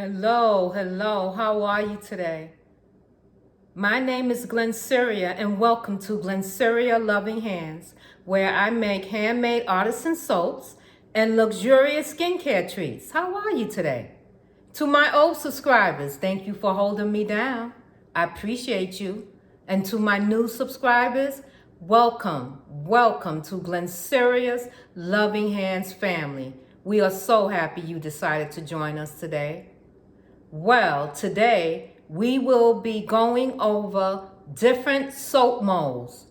Hello, how are you today? My name is Glennceria and welcome to Glennceria Loving Hands, where I make handmade artisan soaps and luxurious skincare treats. How are you today? To my old subscribers, thank you for holding me down. I appreciate you. And to my new subscribers, welcome to Glennceria Loving Hands family. We are so happy you decided to join us today. Well, today we will be going over different soap molds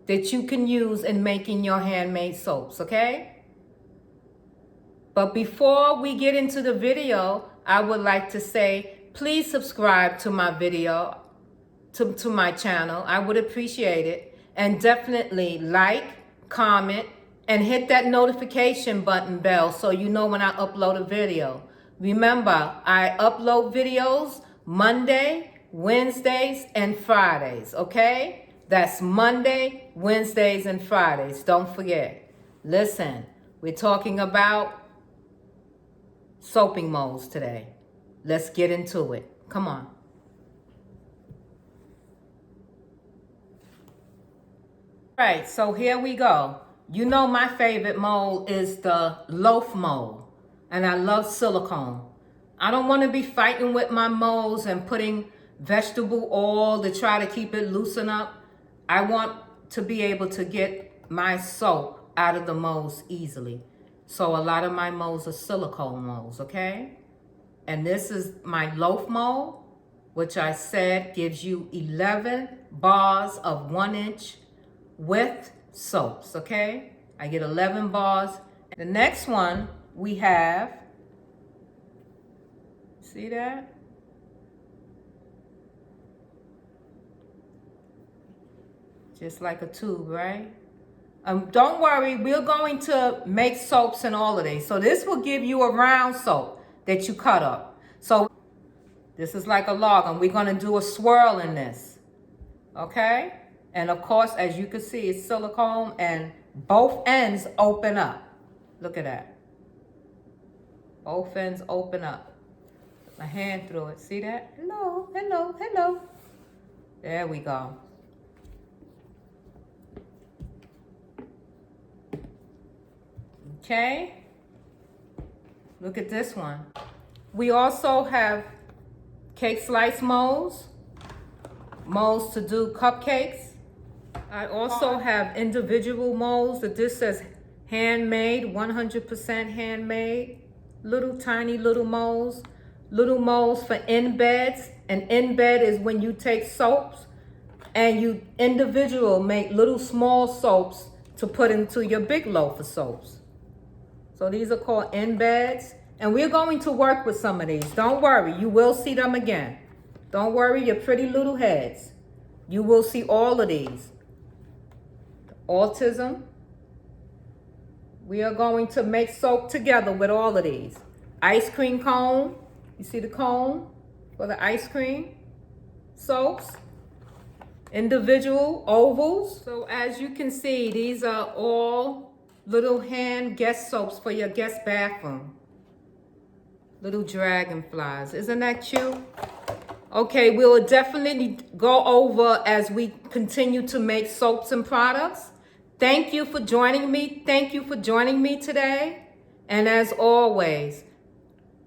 that you can use in making your handmade soaps, okay? But before we get into the video, I would like to say, please subscribe to my video, to my channel. I would appreciate it. And definitely like, comment, and hit that notification button bell so you know when I upload a video. Remember, I upload videos Monday, Wednesdays, and Fridays, okay? That's Monday, Wednesdays, and Fridays. Don't forget. Listen, we're talking about soaping molds today. Let's get into it. Come on. All right, so here we go. You know my favorite mold is the loaf mold. And I love silicone. I don't want to be fighting with my molds and putting vegetable oil to try to keep it loosen up. I want to be able to get my soap out of the molds easily. So a lot of my molds are silicone molds, okay? And this is my loaf mold, which I said gives you 11 bars of 1 inch width soaps, okay? I get 11 bars. The next one, we have, see that? Just like a tube, right? Don't worry, we're going to make soaps in all of these. So this will give you a round soap that you cut up. So this is like a log, and we're gonna do a swirl in this, okay? And of course, as you can see, it's silicone and both ends open up. Look at that. Both ends open up. Put my hand through it. See that? Hello, hello, hello. There we go. Okay. Look at this one. We also have cake slice molds. Molds to do cupcakes. I also have individual molds that this says handmade, 100% handmade. Little tiny little molds for embeds. An embed is when you take soaps and you individual make little small soaps to put into your big loaf of soaps. So these are called embeds, and we're going to work with some of these. Don't worry, you will see them again. Don't worry your pretty little heads. You will see all of these. Autism. We are going to make soap together with all of these. Ice cream cone. You see the cone for the ice cream soaps. Individual ovals. So as you can see, these are all little hand guest soaps for your guest bathroom. Little dragonflies. Isn't that cute? Okay, we will definitely go over as we continue to make soaps and products. Thank you for joining me. Thank you for joining me today. And as always,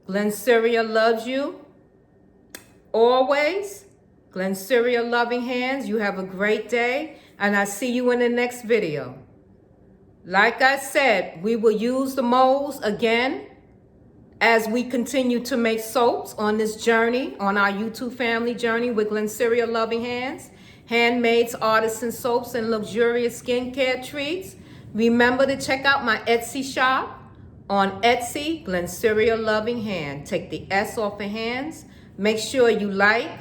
Glennceria loves you. Always. Glennceria Loving Hands. You have a great day. And I see you in the next video. Like I said, we will use the molds again as we continue to make soaps on this journey, on our YouTube family journey with Glennceria Loving Hands. Handmade artisan soaps and luxurious skincare treats. Remember to check out my Etsy shop on Etsy, Glennceria Loving Hand. Take the S off of hands. Make sure you like,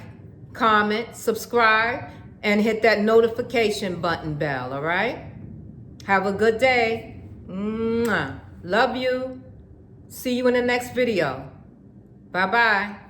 comment, subscribe, and hit that notification button bell, all right? Have a good day. Mwah. Love you. See you in the next video. Bye-bye.